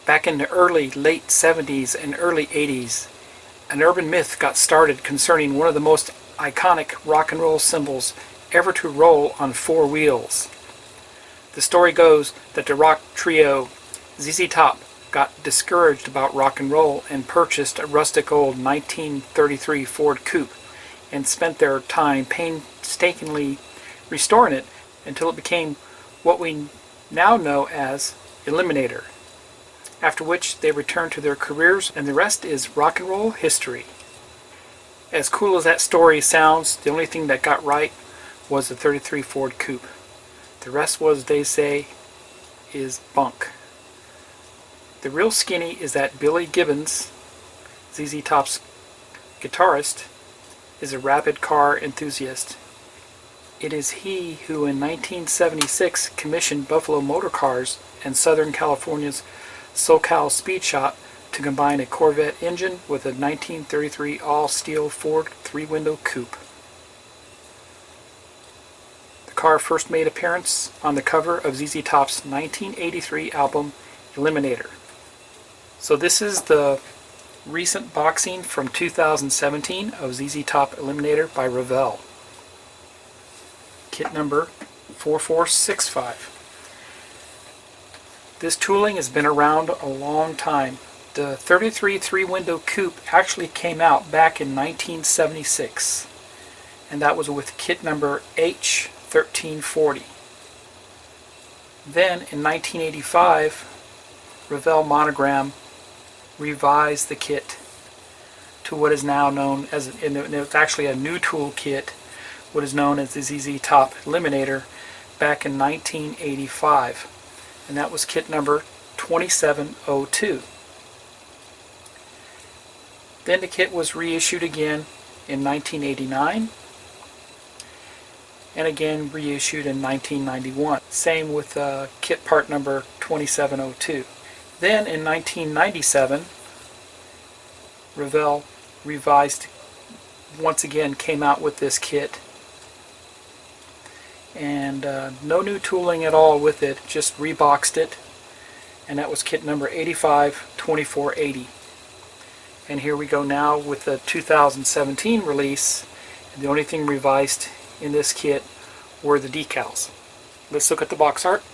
Back in the late 70s and early 80s, an urban myth got started concerning one of the most iconic rock and roll symbols ever to roll on four wheels. The story goes that the rock trio ZZ Top got discouraged about rock and roll and purchased a rustic old 1933 Ford Coupe and spent their time painstakingly restoring it until it became what we now know as Eliminator, after which they returned to their careers, and the rest is rock and roll history. As cool as that story sounds, the only thing that got right was the 33 Ford Coupe. The rest was, they say, is bunk. The real skinny is that Billy Gibbons, ZZ Top's guitarist, is a rapid car enthusiast. It is he who in 1976 commissioned Buffalo Motor Cars and Southern California's SoCal Speed Shop to combine a Corvette engine with a 1933 all-steel Ford three-window coupe. The car first made appearance on the cover of ZZ Top's 1983 album Eliminator. So this is the recent boxing from 2017 of ZZ Top Eliminator by Revell. Kit number 4465. This tooling has been around a long time. The 33 three-window coupe actually came out back in 1976, and that was with kit number H1340. Then in 1985, Revell Monogram revised the kit to what is now known as, and it's actually a new tool kit, what is known as the ZZ Top Eliminator back in 1985, and that was kit number 2702. Then the kit was reissued again in 1989 and again reissued in 1991. Same with kit part number 2702. Then in 1997, Revell revised, once again came out with this kit, and no new tooling at all with it, just reboxed it, and that was kit number 852480. And here we go now with the 2017 release, and the only thing revised in this kit were the decals. Let's look at the box art.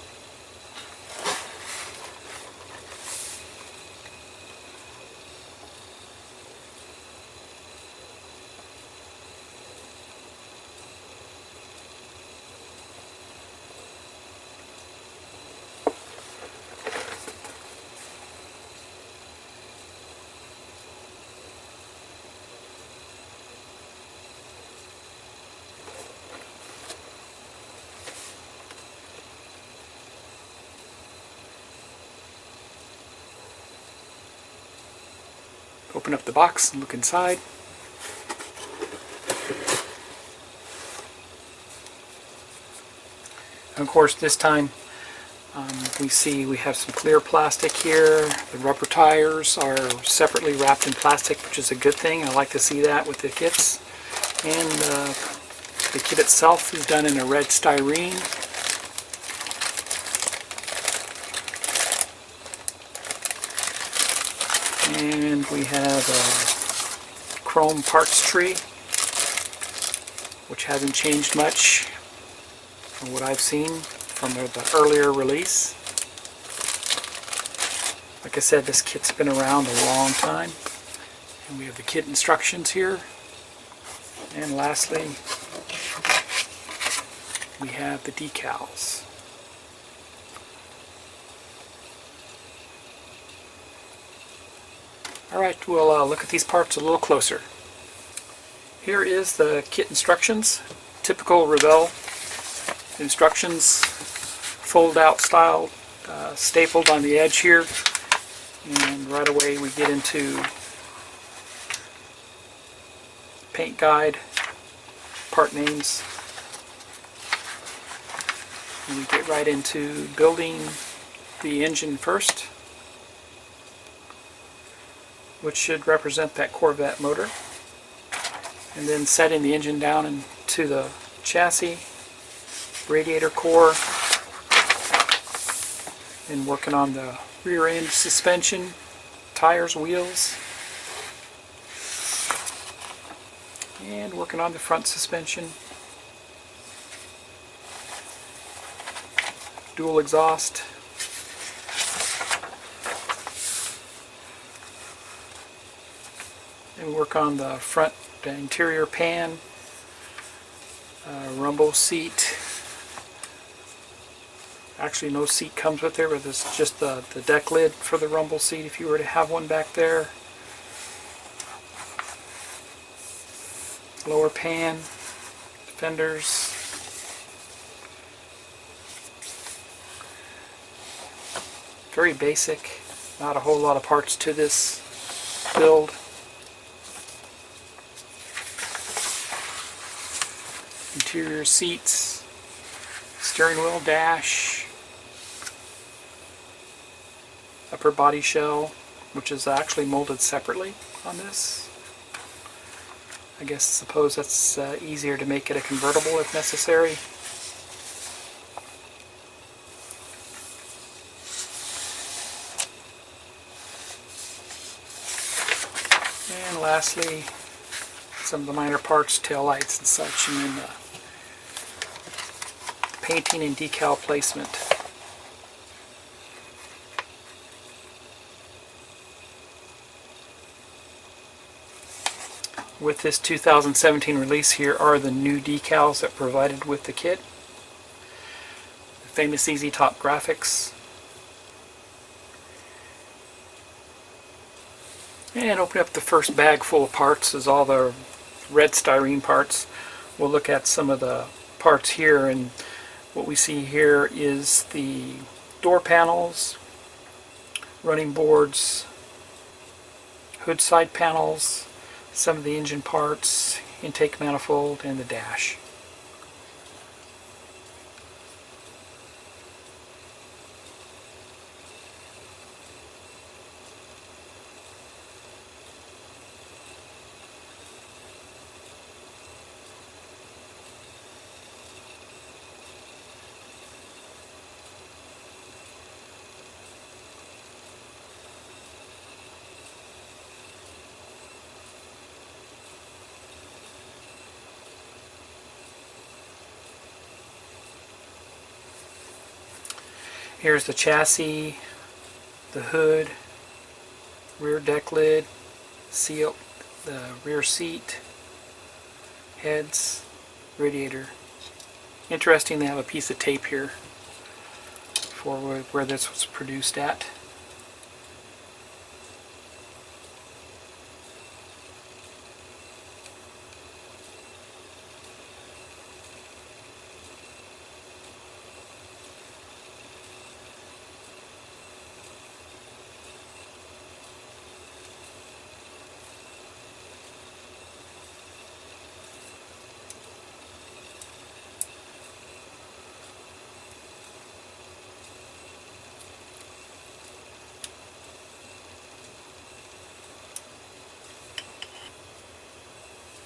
Open up the box and look inside. And of course this time we have some clear plastic here. The rubber tires are separately wrapped in plastic, which is a good thing. I like to see that with the kits. And the kit itself is done in a red styrene. And we have a chrome parts tree, which hasn't changed much from what I've seen from the earlier release. Like I said, this kit's been around a long time. And we have the kit instructions here. And lastly, we have the decals. Alright, we'll look at these parts a little closer. Here is the kit instructions. Typical Revell instructions, fold out style, stapled on the edge here. And right away we get into paint guide, part names. And we get right into building the engine first, which should represent that Corvette motor, and then setting the engine down into the chassis, radiator core, and working on the rear end suspension, tires, wheels, and working on the front suspension. Dual exhaust. And work on the front interior pan, rumble seat. Actually, no seat comes with there, but this is just the deck lid for the rumble seat if you were to have one back there. Lower pan, fenders. Very basic, not a whole lot of parts to this build. Interior seats, steering wheel, dash, upper body shell, which is actually molded separately on this. I suppose that's easier to make it a convertible if necessary. And lastly, some of the minor parts, tail lights and such, and then painting and decal placement. With this 2017 release, here are the new decals that are provided with the kit. The famous Easy Top graphics. And open up the first bag full of parts is all the red styrene parts. We'll look at some of the parts here, and what we see here is the door panels, running boards, hood side panels, some of the engine parts, intake manifold, and the dash. Here's the chassis, the hood, rear deck lid, seal, the rear seat, heads, radiator. Interesting, they have a piece of tape here for where this was produced at.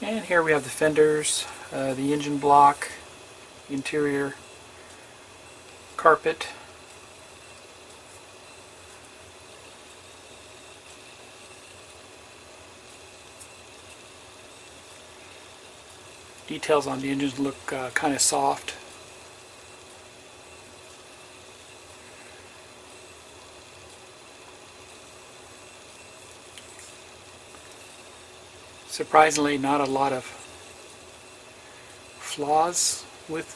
And here we have the fenders, the engine block, interior carpet, details on the engines look kind of soft. Surprisingly, not a lot of flaws with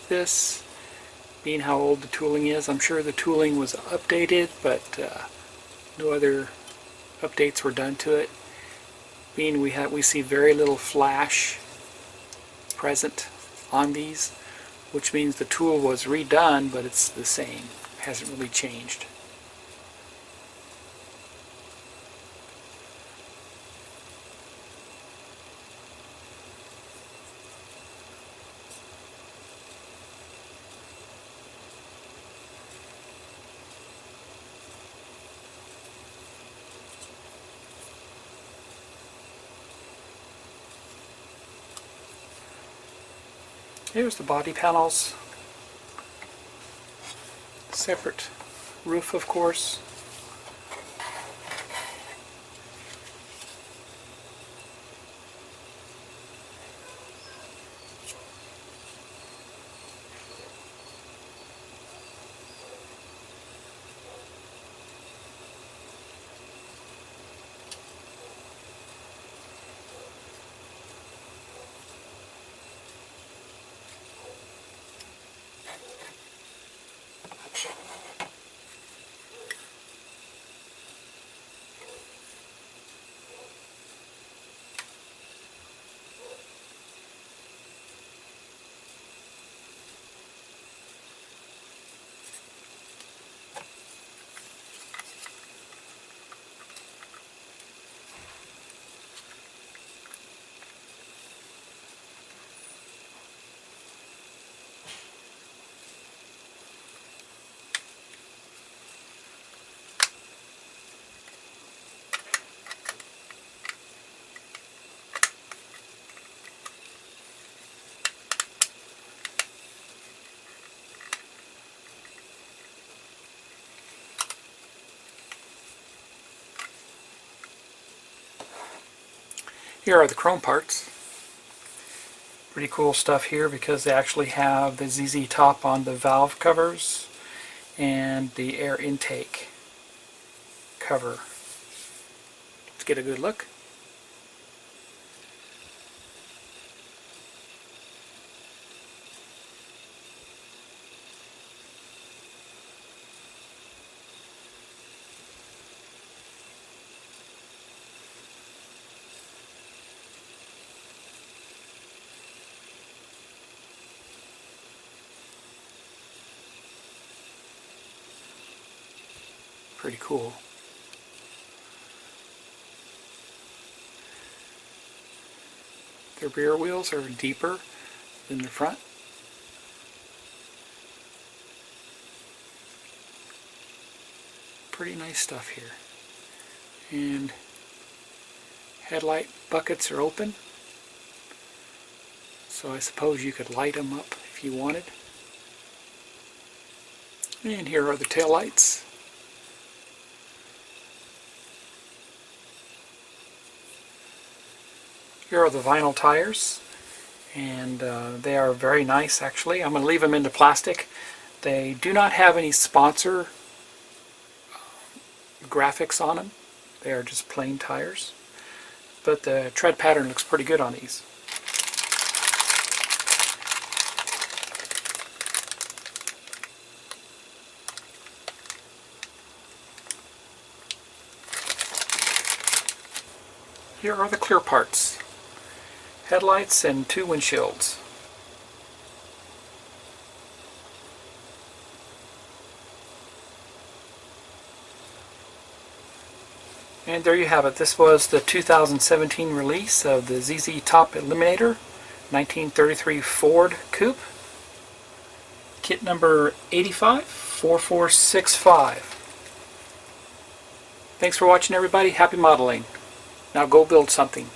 this, being how old the tooling is. I'm sure the tooling was updated, but no other updates were done to it. Being we see very little flash present on these, which means the tool was redone, but it's the same. It hasn't really changed. Here's the body panels. Separate roof, of course. Here are the chrome parts. Pretty cool stuff here because they actually have the ZZ top on the valve covers and the air intake cover. Let's get a good look. Pretty cool. Their rear wheels are deeper than the front. Pretty nice stuff here. And headlight buckets are open, so I suppose you could light them up if you wanted. And here are the tail lights. Here are the vinyl tires, and they are very nice actually. I'm going to leave them into plastic. They do not have any sponsor graphics on them. They are just plain tires, but the tread pattern looks pretty good on these. Here are the clear parts. Headlights and 2 windshields. And there you have it. This was the 2017 release of the ZZ Top Eliminator 1933 Ford Coupe. Kit number 854465. Thanks for watching everybody. Happy modeling. Now go build something.